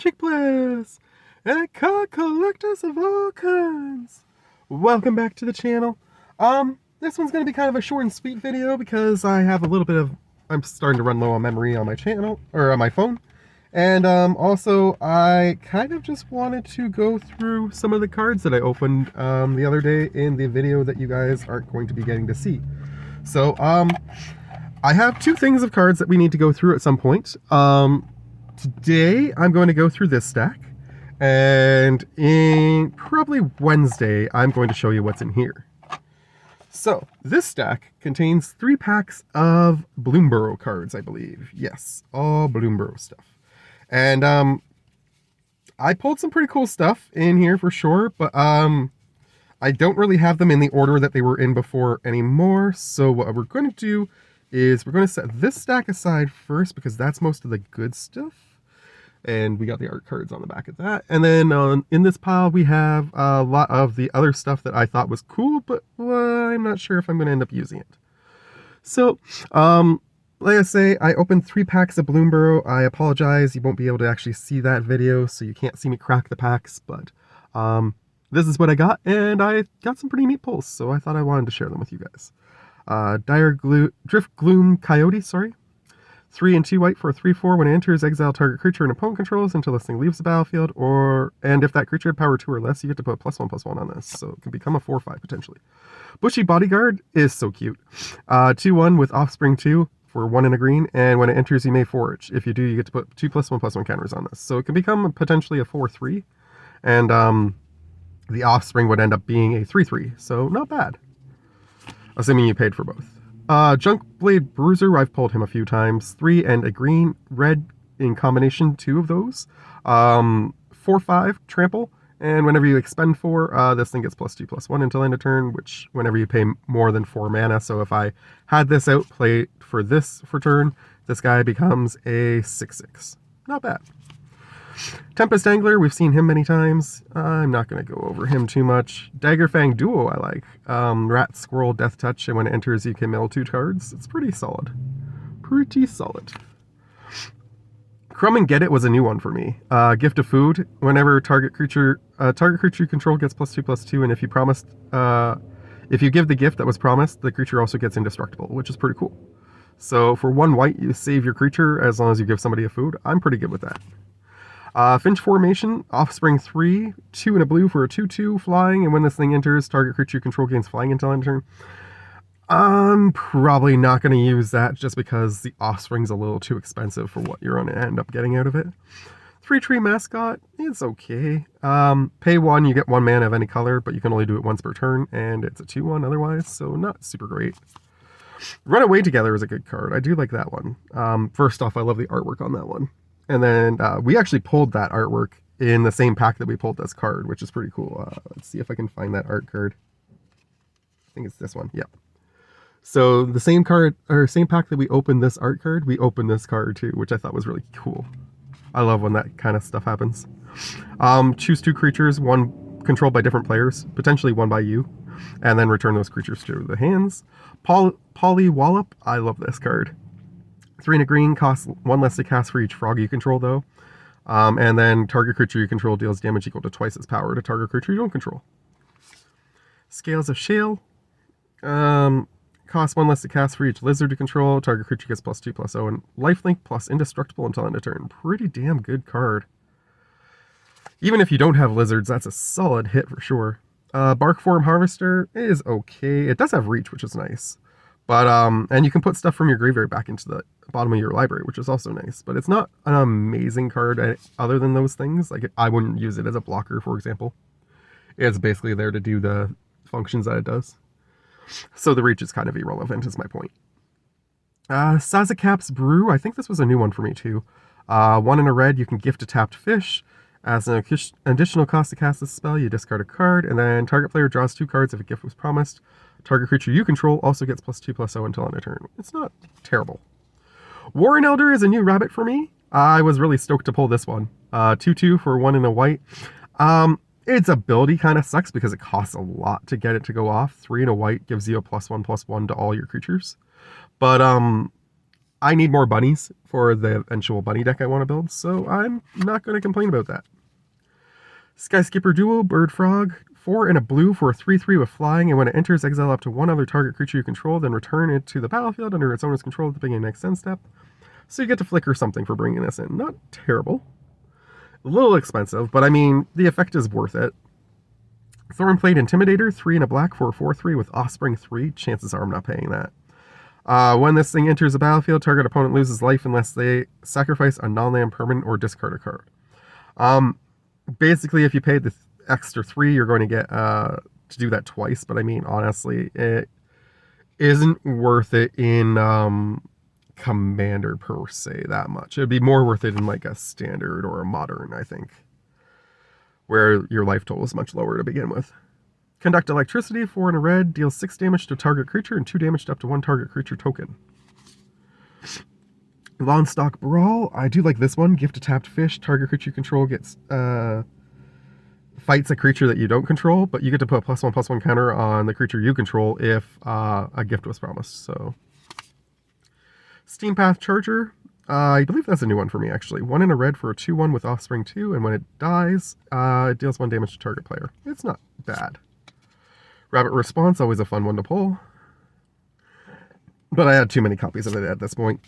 Magic Bliss and card collectors of all kinds. Welcome back to the channel. This one's going to be kind of a short and sweet video because I have a little bit of, I'm starting to run low on memory on my channel, or on my phone. And also, I kind of just wanted to go through some of the cards that I opened the other day in the video that you guys aren't going to be getting to see. So, I have two things of cards that we need to go through at some point. Today, I'm going to go through this stack, and in probably Wednesday, I'm going to show you what's in here. So, this stack contains 3 packs of Bloomburrow cards, I believe. Yes, all Bloomburrow stuff. And, I pulled some pretty cool stuff in here for sure, but, I don't really have them in the order that they were in before anymore, so what we're going to do is we're going to set this stack aside first because that's most of the good stuff. And we got the art cards on the back of that. And then in this pile, we have a lot of the other stuff that I thought was cool, but I'm not sure if I'm going to end up using it. So, like I say, I opened 3 packs of Bloomburrow. I apologize, you won't be able to actually see that video, so you can't see me crack the packs, but this is what I got, and I got some pretty neat pulls, so I thought I wanted to share them with you guys. Drift Gloom Coyote, 3 and 2 white for a 3/4. When it enters, exile target creature and opponent controls until this thing leaves the battlefield, and if that creature had power 2 or less, you get to put +1/+1 on this, so it can become a 4/5 potentially. Bushy Bodyguard is so cute. 2/1 with Offspring 2 for 1 and a green, and when it enters, you may forage. If you do, you get to put 2 +1/+1 counters on this, so it can become potentially a 4/3, and the Offspring would end up being a 3/3, so not bad, assuming you paid for both. Junkblade Bruiser, I've pulled him a few times. 3 and a green, red in combination, 2 of those. 4/5 trample, and whenever you expend 4, this thing gets +2/+1 until end of turn, which whenever you pay more than 4 mana. So if I had this out, play for this for turn, this guy becomes a 6/6. Not bad. Tempest Angler, we've seen him many times. I'm not going to go over him too much. Daggerfang Duo I like. Rat, Squirrel, Death Touch, and when it enters you can mill 2 cards. It's pretty solid. Pretty solid. Crumb and Get It was a new one for me. Gift of Food. Whenever target creature you control gets +2/+2, and if you give the gift that was promised, the creature also gets indestructible, which is pretty cool. So for 1 white, you save your creature as long as you give somebody a food. I'm pretty good with that. Finch Formation, Offspring 3, 2 and a blue for a 2/2 flying, and when this thing enters, target creature you control gains flying until end of turn. I'm probably not going to use that just because the Offspring's a little too expensive for what you're going to end up getting out of it. 3-Tree Mascot, it's okay. Pay 1, you get 1 mana of any color, but you can only do it once per turn, and it's a 2/1 otherwise, so not super great. Run Away Together is a good card. I do like that one. First off, I love the artwork on that one. And then we actually pulled that artwork in the same pack that we pulled this card, which is pretty cool. Let's see if I can find that art card. I think it's this one. Yep. So the same card, or same pack that we opened this art card, we opened this card too, which I thought was really cool. I love when that kind of stuff happens. Choose 2 creatures, 1 controlled by different players, potentially 1 by you, and then return those creatures to the hands. Polly Wallop, I love this card. 3 and a green, costs 1 less to cast for each frog you control, though. And then target creature you control deals damage equal to twice its power to target creature you don't control. Scales of Shale. Costs 1 less to cast for each lizard you control. Target creature gets +2/+0 and lifelink plus indestructible until end of turn. Pretty damn good card. Even if you don't have lizards, that's a solid hit for sure. Barkform Harvester is okay. It does have reach, which is nice. But, and you can put stuff from your graveyard back into the bottom of your library, which is also nice. But it's not an amazing card other than those things. Like, I wouldn't use it as a blocker, for example. It's basically there to do the functions that it does. So the reach is kind of irrelevant, is my point. Sazakap's Brew, I think this was a new one for me, too. 1 in a red, you can gift a tapped fish. As an additional cost to cast this spell, you discard a card, and then target player draws 2 cards if a gift was promised. Target creature you control also gets +2/+0 until end of turn. It's not terrible. Warren Elder is a new rabbit for me. I was really stoked to pull this one. 2/2 for 1 and a white. Its ability kind of sucks because it costs a lot to get it to go off. 3 and a white gives you a +1/+1 to all your creatures. But I need more bunnies for the eventual bunny deck I want to build, so I'm not going to complain about that. Sky Skipper Duo, Bird Frog, 4 and a blue for a 3/3 with flying, and when it enters, exile up to one other target creature you control, then return it to the battlefield under its owner's control at the beginning of the next end step. So you get to flicker something for bringing this in. Not terrible. A little expensive, but I mean, the effect is worth it. Thornplate Intimidator, 3 and a black for a 4/3 with Offspring 3. Chances are I'm not paying that. When this thing enters the battlefield, target opponent loses life unless they sacrifice a non-land permanent or discard a card. Basically, if you paid the extra 3, you're going to get to do that twice. But I mean, honestly, it isn't worth it in Commander per se that much. It'd be more worth it in like a standard or a modern, I think, where your life total is much lower to begin with. Conduct Electricity, 4 and a red, deals 6 damage to target creature and 2 damage to up to 1 target creature token. Lawnstock Brawl, I do like this one. Gift a tapped fish, target creature you control gets fights a creature that you don't control, but you get to put a +1/+1 counter on the creature you control if a gift was promised. So, Steam Path Charger, I believe that's a new one for me actually. 1 and a red for a 2/1 with Offspring 2, and when it dies, it deals 1 damage to target player. It's not bad. Rabbit Response, always a fun one to pull. But I had too many copies of it at this point.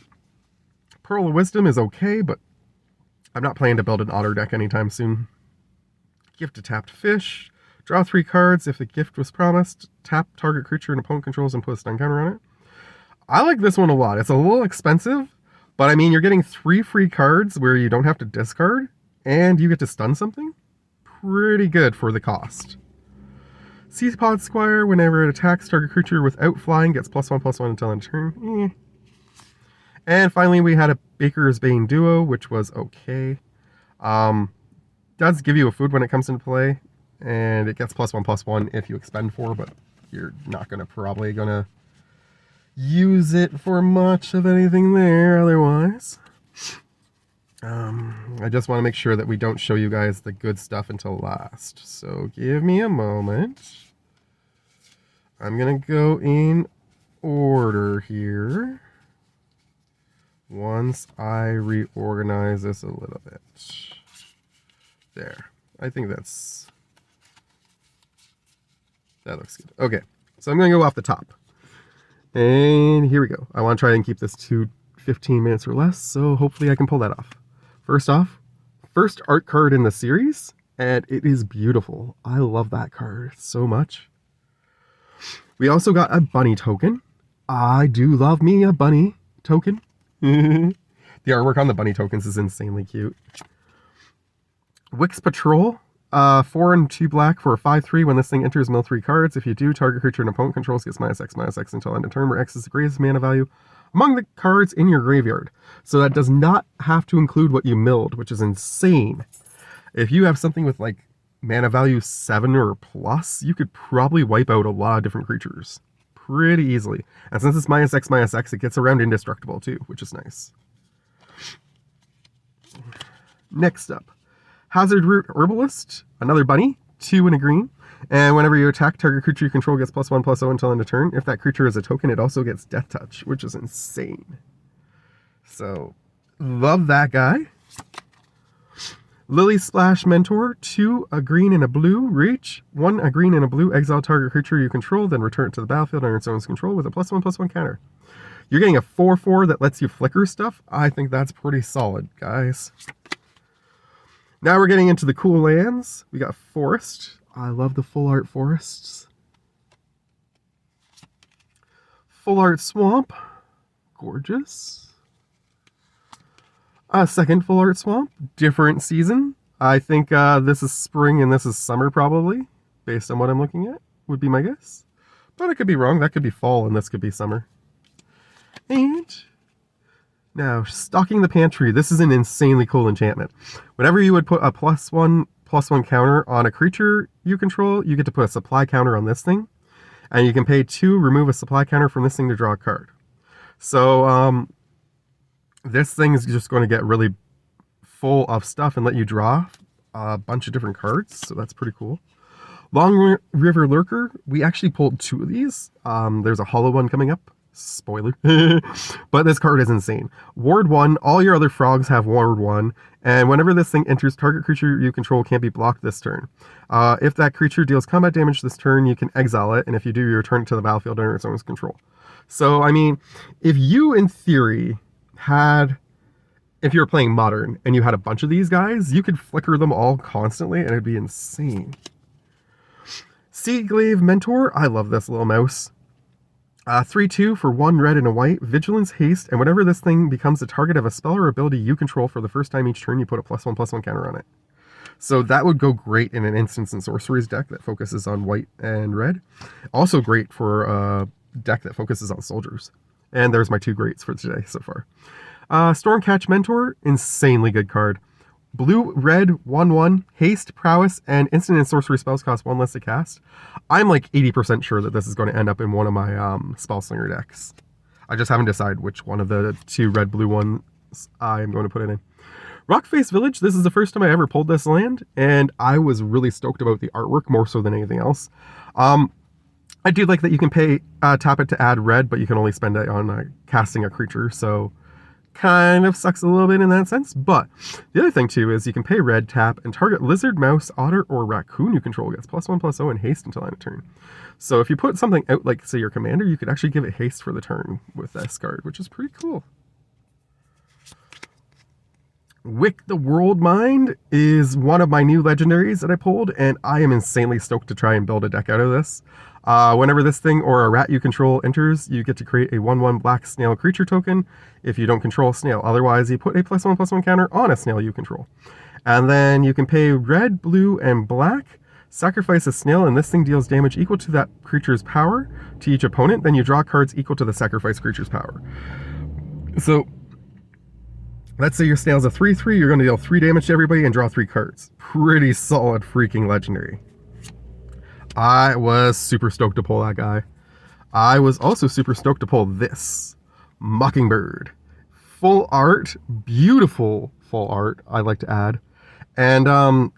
Pearl of Wisdom is okay, but I'm not planning to build an otter deck anytime soon. Gift a tapped fish. Draw 3 cards. If the gift was promised, tap target creature an opponent controls and put a stun counter on it. I like this one a lot. It's a little expensive, but I mean, you're getting 3 free cards where you don't have to discard, and you get to stun something. Pretty good for the cost. Seapod Squire, whenever it attacks, target creature without flying gets +1/+1 until end of turn. And finally, we had a Baker's Bane Duo, which was okay. Does give you a food when it comes into play, and it gets +1/+1 if you expend 4, but you're not probably gonna use it for much of anything there otherwise. I just want to make sure that we don't show you guys the good stuff until last. So give me a moment. I'm going to go in order here once I reorganize this a little bit. There. I think that looks good. Okay, so I'm going to go off the top. And here we go. I want to try and keep this to 15 minutes or less, so hopefully I can pull that off. First off, first art card in the series, and it is beautiful. I love that card so much. We also got a bunny token. I do love me a bunny token. The artwork on the bunny tokens is insanely cute. Wix Patrol, 4 and 2 black for a 5/3. When this thing enters, mill 3 cards. If you do, target creature an opponent controls gets -X until end of turn, where X is the greatest mana value among the cards in your graveyard. So that does not have to include what you milled, which is insane. If you have something with like mana value 7 or plus, you could probably wipe out a lot of different creatures pretty easily. And since it's -X, it gets around indestructible too, which is nice. Next up, Hazard Root Herbalist, another bunny, 2 and a green. And whenever you attack, target creature you control gets +1/+0 until end of turn. If that creature is a token, it also gets Death Touch, which is insane. So, love that guy. Lily Splash Mentor, 2, a green and a blue, reach. 1, a green and a blue, exile target creature you control, then return it to the battlefield under its own control with a +1/+1 counter. You're getting a 4/4 that lets you flicker stuff. I think that's pretty solid, guys. Now we're getting into the cool lands. We got Forest. I love the full art forests. Full art Swamp. Gorgeous. Second full art Swamp. Different season. I think this is spring and this is summer probably, based on what I'm looking at, would be my guess. But I could be wrong. That could be fall and this could be summer. And now, Stocking the Pantry. This is an insanely cool enchantment. Whenever you would put a +1/+1 counter on a creature you control, you get to put a supply counter on this thing. And you can pay 2, remove a supply counter from this thing to draw a card. So, this thing is just going to get really full of stuff and let you draw a bunch of different cards. So that's pretty cool. Long River Lurker. We actually pulled 2 of these. There's a hollow one coming up. Spoiler. But this card is insane. Ward 1, all your other frogs have Ward 1, and whenever this thing enters, target creature you control can't be blocked this turn. If that creature deals combat damage this turn, you can exile it, and if you do, you return it to the battlefield under its own control. So, I mean, if you, in theory, if you were playing Modern and you had a bunch of these guys, you could flicker them all constantly, and it'd be insane. Seaglaive Mentor, I love this little mouse. 3/2 for 1 red and a white, Vigilance, Haste, and whenever this thing becomes the target of a spell or ability you control for the first time each turn, you put a +1/+1 counter on it. So that would go great in an Instants and Sorceries deck that focuses on white and red. Also great for a deck that focuses on soldiers. And there's my 2 greats for today so far. Stormcatch Mentor, insanely good card. Blue, red, 1/1, haste, prowess, and instant and sorcery spells cost 1 less to cast. I'm like 80% sure that this is going to end up in one of my Spellslinger decks. I just haven't decided which one of the 2 red-blue ones I'm going to put it in. Rockface Village, this is the first time I ever pulled this land, and I was really stoked about the artwork more so than anything else. I do like that you can tap it to add red, but you can only spend it on casting a creature, so kind of sucks a little bit in that sense. But the other thing too is you can pay red, tap, and target lizard, mouse, otter, or raccoon you control gets +1/+0 and haste until end of turn. So if you put something out like, say, your commander, you could actually give it haste for the turn with this card, which is pretty cool. Wick the World Mind is one of my new legendaries that I pulled, and I am insanely stoked to try and build a deck out of this. Whenever this thing or a rat you control enters, you get to create a 1/1 black snail creature token if you don't control a snail. Otherwise, you put a +1/+1 counter on a snail you control. And then you can pay red, blue, and black, sacrifice a snail, and this thing deals damage equal to that creature's power to each opponent. Then you draw cards equal to the sacrificed creature's power. So let's say your snail's a 3/3, you're going to deal 3 damage to everybody and draw 3 cards. Pretty solid freaking legendary. I was super stoked to pull that guy. I was also super stoked to pull this. Mockingbird. Full art, beautiful full art, I like to add. And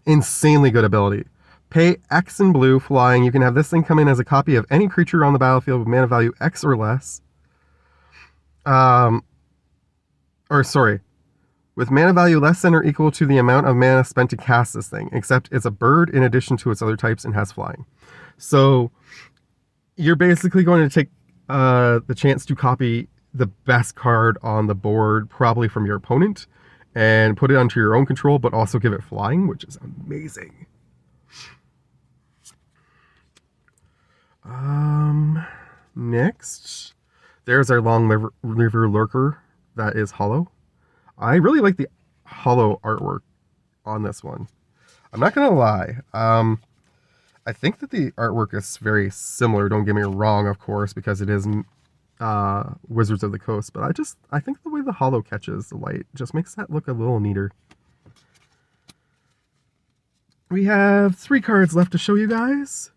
insanely good ability. Pay X in blue, flying. You can have this thing come in as a copy of any creature on the battlefield with mana value X or less. With mana value less than or equal to the amount of mana spent to cast this thing, except it's a bird in addition to its other types and has flying. So you're basically going to take the chance to copy the best card on the board, probably from your opponent, and put it onto your own control, but also give it flying, which is amazing. Next, there's our Long River Lurker that is hollow. I really like the hollow artwork on this one. I'm not gonna lie. I think that the artwork is very similar. Don't get me wrong, of course, because it is Wizards of the Coast. But I think the way the hollow catches the light just makes that look a little neater. We have 3 cards left to show you guys.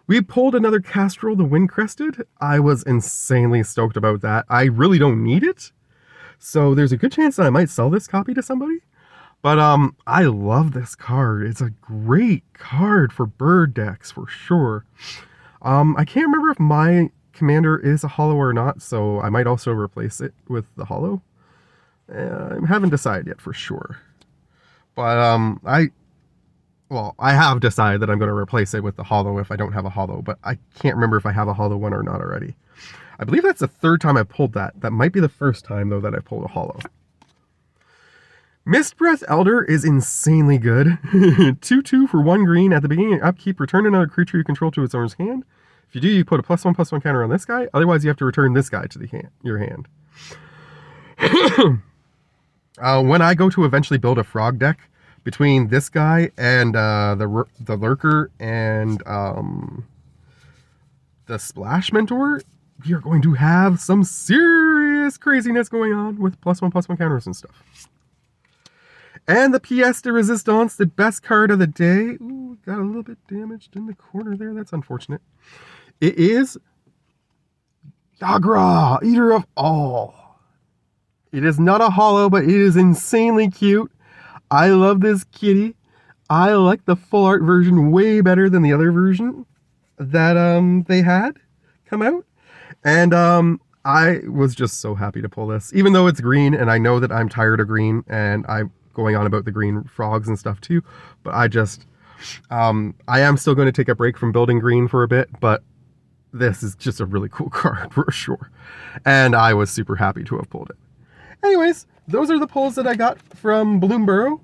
We pulled another Castrol, the Wind-Crested. I was insanely stoked about that. I really don't need it, so there's a good chance that I might sell this copy to somebody. But I love this card. It's a great card for bird decks for sure. I can't remember if my commander is a hollow or not, so I might also replace it with the hollow. I haven't decided yet for sure. But I have decided that I'm going to replace it with the hollow if I don't have a hollow, but I can't remember if I have a hollow one or not already. I believe that's the 3rd time I've pulled that. That might be the 1st time, though, that I pulled a hollow. Mistbreath Elder is insanely good. 2/2 for 1 green. At the beginning of upkeep, return another creature you control to its owner's hand. If you do, you put a +1/+1 counter on this guy. Otherwise, you have to return this guy to your hand. When I go to eventually build a frog deck, between this guy and the Lurker and the Splash Mentor, we are going to have some serious craziness going on with +1/+1 counters and stuff. And the Pièce de Resistance, the best card of the day. Ooh, got a little bit damaged in the corner there. That's unfortunate. It is Yagra, Eater of All. It is not a hollow, but it is insanely cute. I love this kitty. I like the full art version way better than the other version that they had come out. And I was just so happy to pull this, even though it's green, and I know that I'm tired of green, and I'm going on about the green frogs and stuff too, but I am still going to take a break from building green for a bit, but this is just a really cool card for sure, and I was super happy to have pulled it. Anyways, those are the pulls that I got from Bloomburrow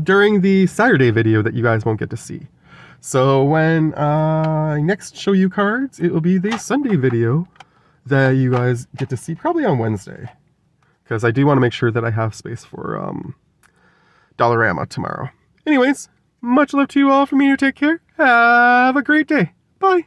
during the Saturday video that you guys won't get to see. So when I next show you cards, it will be the Sunday video that you guys get to see, probably on Wednesday, because I do want to make sure that I have space for Dollarama tomorrow. Anyways, much love to you all from me. Take care. Have a great day. Bye.